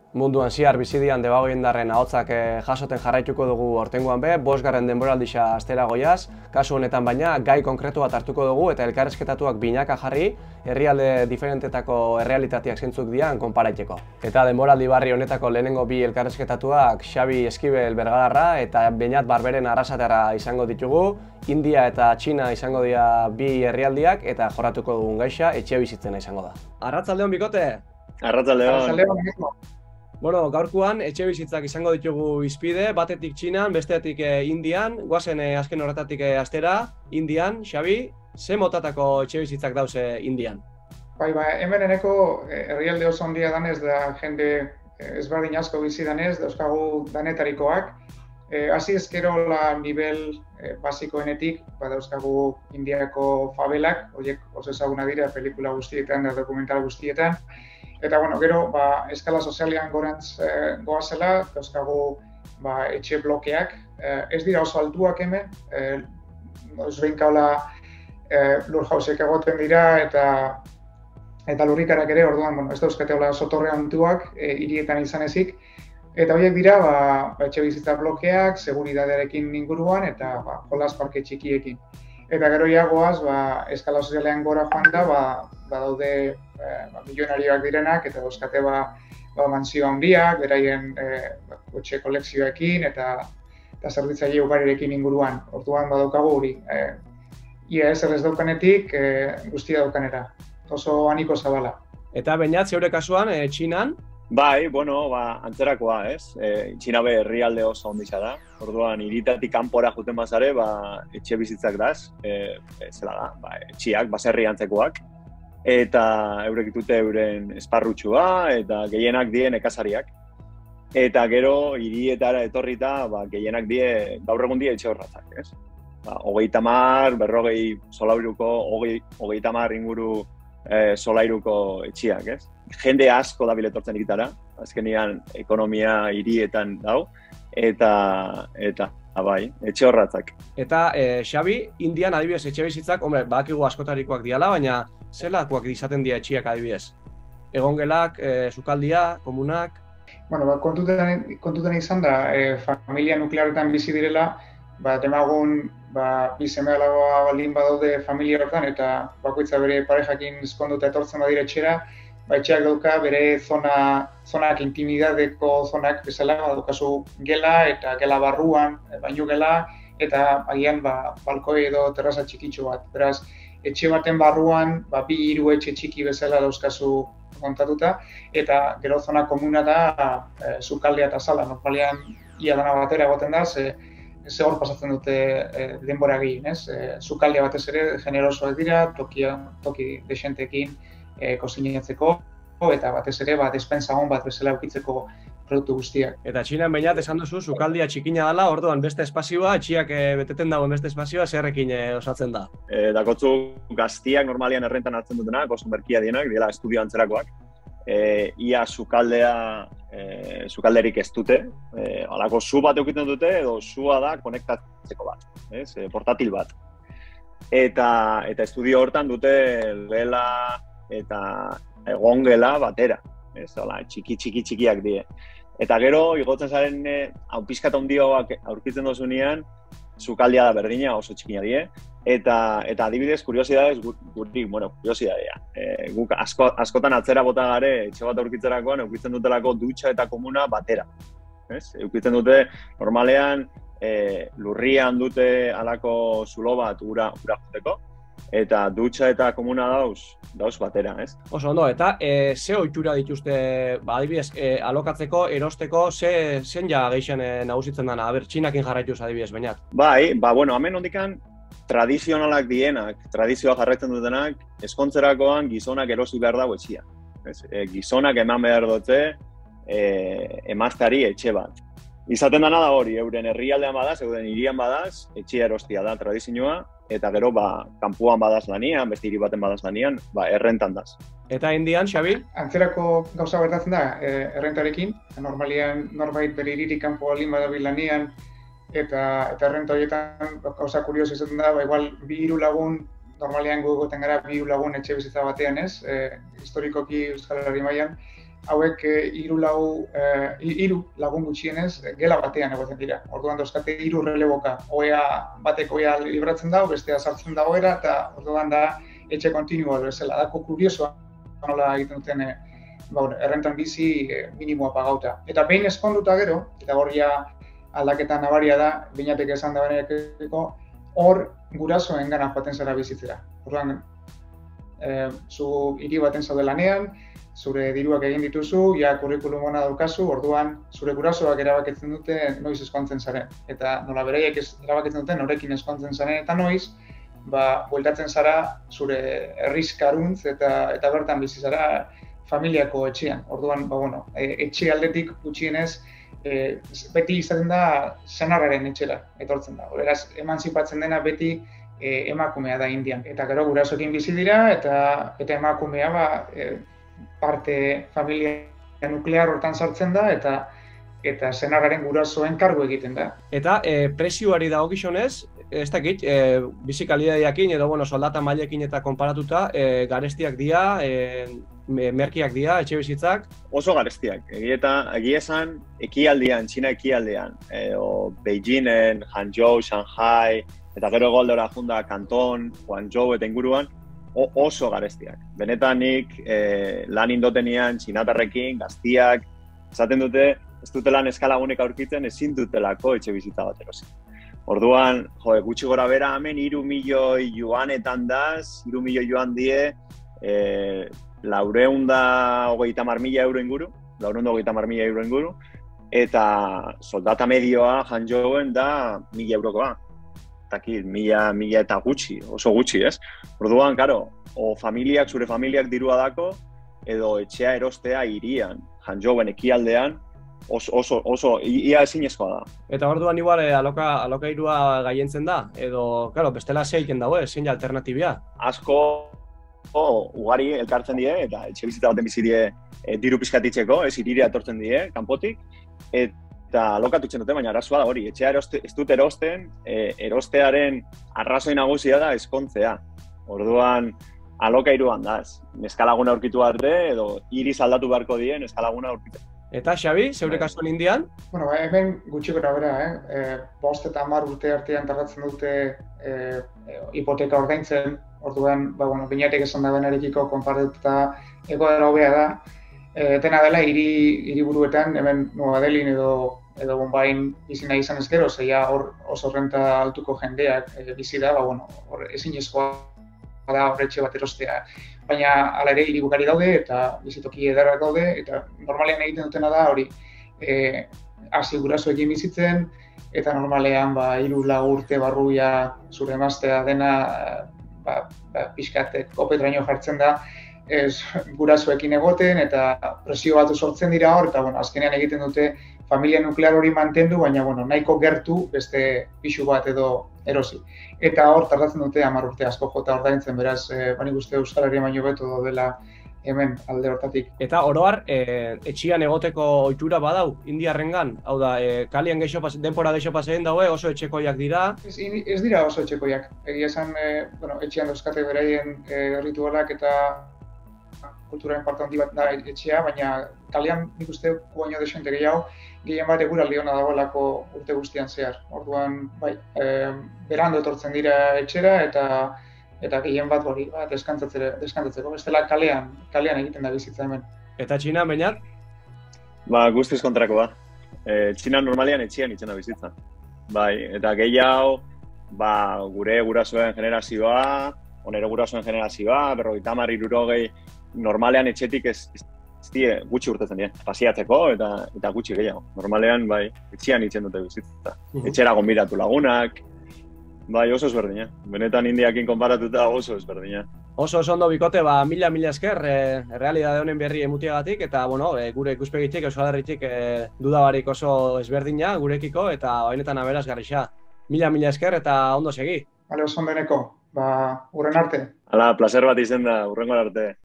Munduan ziar bizidian debagoiendarren ahotsak jasoten jarraituko dugu ortengoan be, 5. denboraldisa astera goiaz, kasu honetan baina gai konkretu bat hartuko dugu eta elkarrezketatuak binaka jarri, herrialde diferentetako errealitateak zeintzuk dian konparaiteko. Eta denboraldi barri honetako lehenengo bi elkarrezketatuak Xabi Eskibel Bergadarra eta Beñat Barberen Arrasatera izango ditugu, India eta Txina izango dira bi herrialdiak eta jorratuko dugun gaixa etxebizitzena izango da. Arratsaldeon bikote! Arratsaldeon. Bueno, gaurkoan etxebizitzak izango ditugu hizpide, batetik Txinan, bestetik Indian, guazen azken horretatik astera, Indian, Xabi, ze motatako etxebizitzak dauze Indian? Bai, hemen eneko herrialde oso handia danez da jende ezberdin asko bizi danez, dauzkagu danetarikoak. Hasi ezkero la nivel basikoenetik, dauzkagu Indiako favelak, horiek oso ezaguna dira pelikula guztietan, dokumental guztietan. Eta, gero, eskala sozialean gorantz goazela, dauzkagu etxe blokeak. Ez dira oso altuak hemen, osbeinkaula lur jausek egoten dira eta lurrikarak ere, orduan, ez dauzkate hola sotorre hantuak hirietan izan ezik. Eta horiek dira, etxe bizitza blokeak, seguridadearekin inguruan eta jolas parke txikiekin. Eta gero goaz, eskala sozialean gora joan da, daude milionarioak direnak eta dauzkate mantsio handiak, beraien kotxe kolekzioekin eta zerbitzaile ugarirekin inguruan. Orduan badaukagu hori. Ia ezer ez daukanetik guztia daukanera. Oso aniko zabala. Eta Beñat, zeure kasuan, Txinan? Bai, antzerakoa, ez? Txina be herrialde oso ondisa da. Orduan, hiritatik kanpora juten bazare, etxe bizitzak daz, zela da, etxiak, baserri antzekoak. Eta eurek ditute euren esparrutxua eta gehienak die nekazariak. Eta gero, hirietara etorrita, gehienak die, gaur egun die etxe horratzak, ez? 30, 40 solairuko, 30 inguru solairuko etxiak, ez? Jende asko dabil etortzen ikitara, azkenian ekonomia hirietan dau, eta etxe horratzak. Eta Xabi, Indian adibidez etxe bizitzak, badakigu askotarikoak diala, baina zelakoak izaten dira etxiak adibidez? Egongelak, sukaldia, komunak? Kontutan izan da, familia nuklearetan bizi direla, demagun bi seme-alagoa baldin badaude familia horretan eta bakoitza bere parejakin ezkonduta etortzen badira etxera, etxeak dauka bere zonak intimidadeko zonak bezala, daukazu gela eta gela barruan, bainu gela, eta agian balkoi edo terraza txikitxo bat. Beraz, etxe baten barruan, 2-3 etxe txiki bezala dauzkazu kontatuta, eta gero zona komuna da sukaldea eta sala. Normalean, ia dana batera egoten da, ze hor pasatzen dute denbora gehien, ez? Sukaldea batez ere generosoak dira, toki desentekin kozinatzeko, eta batez ere despensa on bat bezala ukitzeko produktu guztiak. Eta Txinan Beñat esan duzu, sukaldia txikina dela, orduan beste espazioa, etxiak beteten dagoen beste espazioa, zerrekin osatzen da? Dakotzu gaztiak normalian errentan hartzen dutenak, oso merkia dienak, diela estudio antzerakoak. Ia sukalderik ez dute, halako zu bat eukiten dute, edo zua da konektatzeko bat, portatil bat. Eta estudio hortan dute gela eta egongela batera, txikiak die. Eta gero, igotzen zaren pixkat ondioak aurkitzen dozunean, sukaldia da berdina, oso txikina die, eta adibidez, kuriosidadez, kuriosidadea. Guk askotan atzera bota gare, etxe bat aurkitzerakoan, eukitzen dutelako dutxa eta komuna batera. Eukitzen dute, normalean, lurrian dute alako zulo bat ura joteko, eta dutxa eta komuna dauz batera, ez? Oso ondo, eta ze ohitura dituzte, adibidez, alokatzeko, erosteko, zen ja gehixen nagusitzen dana, Txinakin jarraituz adibidez, Beñat? Bai, hemen hondikan tradizionalak dienak, tradizioa jarraitzen dutenak, ezkontzerakoan gizonak erosi behar dago etxia. Gizonak eman behar dute emazteari etxe bat. Izaten dana da hori, euren herrialdean badaz, euren hirian badaz, etxea erostia da tradizioa, eta gero kanpuan badaz lanian, beste hiri baten badaz lanian, errentan daz. Eta Indian, Xabi? Antzerako gauza bertatzen da, errentarekin. Normalian norbait bere hiririk kanpo baldin badabil lanian, eta errenta horietan gauza kurioso izaten da, igual 2-3 lagun, normalean gu egoten gara 2 lagun etxe bizitza batean, ez? Historikoki Euskal Herri mailan, hauek hiru lagun gutxienez gela batean egoten dira. Orduan dauzkate hiru releboka. Batek ohea libratzen dago, bestea sartzen da ohera, eta orduan da etxe kontinua bezala. Dako kuriosoa nola egiten duten errentan bizi minimoa pagauta. Eta behin ezkonduta gero, eta hor ja aldaketa nabaria da, beinatek esan da benekeko, hor gurasoen gana joaten zara bizitzera. Orduan, zu hiri baten zaude lanean, zure diruak egin dituzu, ja kurrikulum ona daukazu, orduan zure gurasoak erabakitzen dute noiz ezkontzen zaren. Eta nola beraiek erabakitzen dute norekin ezkontzen zaren eta noiz, bueltatzen zara zure herrizkaruntz eta bertan bizi zara familiako etxean. Orduan, etxe aldetik gutxienez, beti izaten da senarraren etxera etortzen da. Beraz, emantzipatzen dena beti emakumea da Indian. Eta gero gurasoekin bizi dira eta emakumea parte familia nuklear hortan sartzen da eta senarraren gurasoen kargu egiten da. Eta prezioari dagokionez, ez dakit, bizi kalitatearekin edo soldata mailekin eta konparatuta, garestiak dira, merkiak dira, etxe bizitzak? Oso garestiak. Egia esan, ekialdean, Txina ekialdean, Beijingen, Hangzhou, Shanghai, eta gero goldora junda Kanton, Guangzhou eta inguruan, oso garestiak. Benetan nik lan indotenian txinatarrekin, gaztiak, esaten dute, ez dutela neskalagunek aurkitzen ezin dutelako etxe bizitza bat erosi. Orduan, gutxi gora bera hemen 3 milioi yuanetan daz, 3 milioi yuan die, 430.000 euro inguru, 430.000 euro inguru, eta soldata medioa Hangzhouen da 1.000 eurokoa. Takit, 1.000 eta gutxi, oso gutxi, ez? Orduan, karo, zure familiak dirua dako, edo etxea erostea hirian, Hangzhouen ekialdean, oso ia ezinezkoa da. Eta orduan igual alokairua gaientzen da, edo, karo, bestela zeiken dago, zein alternatibia? Asko, ugari elkartzen die, eta etxe bizitza baten bizi die diru pizkatitzeko, ez iriria etortzen die, kanpotik, eta alokatutzen dute, baina arazoa da hori, etxea ez dut erosten, erostearen arrazoi nagusia da ezkontzea. Orduan, alokairuan daz, neskalaguna aurkitu arte, edo iriz aldatu beharko die neskalaguna aurkitu. Eta, Xabi, zeure kasuan Indian? Hemen gutxi gora bera, 5 eta 10 urte artean tardatzen dute hipoteka ordaintzen, orduan, binatek esan da benarekiko konparatuta egoera hobea da. Dena dela, hiriburuetan, hemen Nueva Delhin edo Bombain bizi nahi izan ez gero, zeia hor oso renta altuko jendeak bizi da, hor ezinezkoa da horretxe bat erostea. Baina hala ere hiribukari daude eta bizitoki ederrak daude, eta normalean egiten dutena da hori hasi gurasoekin bizitzen, eta normalean 3-4 urte barruia zure emaztea dena pixkat kopetraino jartzen da, gurasoekin egoten eta presio bat sortzen dira hor, eta azkenean egiten dute familia nuklear hori mantendu, baina nahiko gertu beste pisu bat edo erosi. Eta hor tardatzen dute 10 urte asko jota ordaintzen, beraz, nik uste Euskal Herria baino beto dela hemen alde hortatik. Eta oroar, etxian egoteko ohitura badau, indiarrengan? Hau da, kalian denpora geixo paseen daue, oso etxekoiak dira? Ez dira oso etxekoiak. Egia esan, etxean dauzkate beraien ritualak eta kulturaren parte handi bat da etxea, baina kalean nik uste guaino desente gehiago, gehien bat eguraldi hona dagoelako urte guztian zehar. Orduan, berando etortzen dira etxera eta gehien bat hori deskantzatzeko. Bestela kalean egiten da bizitza hemen. Eta Txina, Beñat? Guztiz kontrakoa. Txina normalean etxean itzen da bizitza. Eta gehiago, gure gurasoen generazioa, onero gurasoen generazioa, 50, 60, normalean etxetik ez die gutxi urtetzen dira, pasiatzeko eta gutxi gehiago. Normalean, etxean itzen dute bizitza. Etxera gonbidatu lagunak, oso ezberdina. Benetan Indiakin konparatuta oso ezberdina. Oso ondo bikote, mila esker errealidade honen berri emutiagatik, eta gure ikuspegitik, Euskal Herritik dudabarik oso ezberdina gurekiko, eta honetan aberazgarrixa. Mila esker eta ondo segi. Oso ondeneko, urren arte. Hala, placer bat izen da, urrengo arte.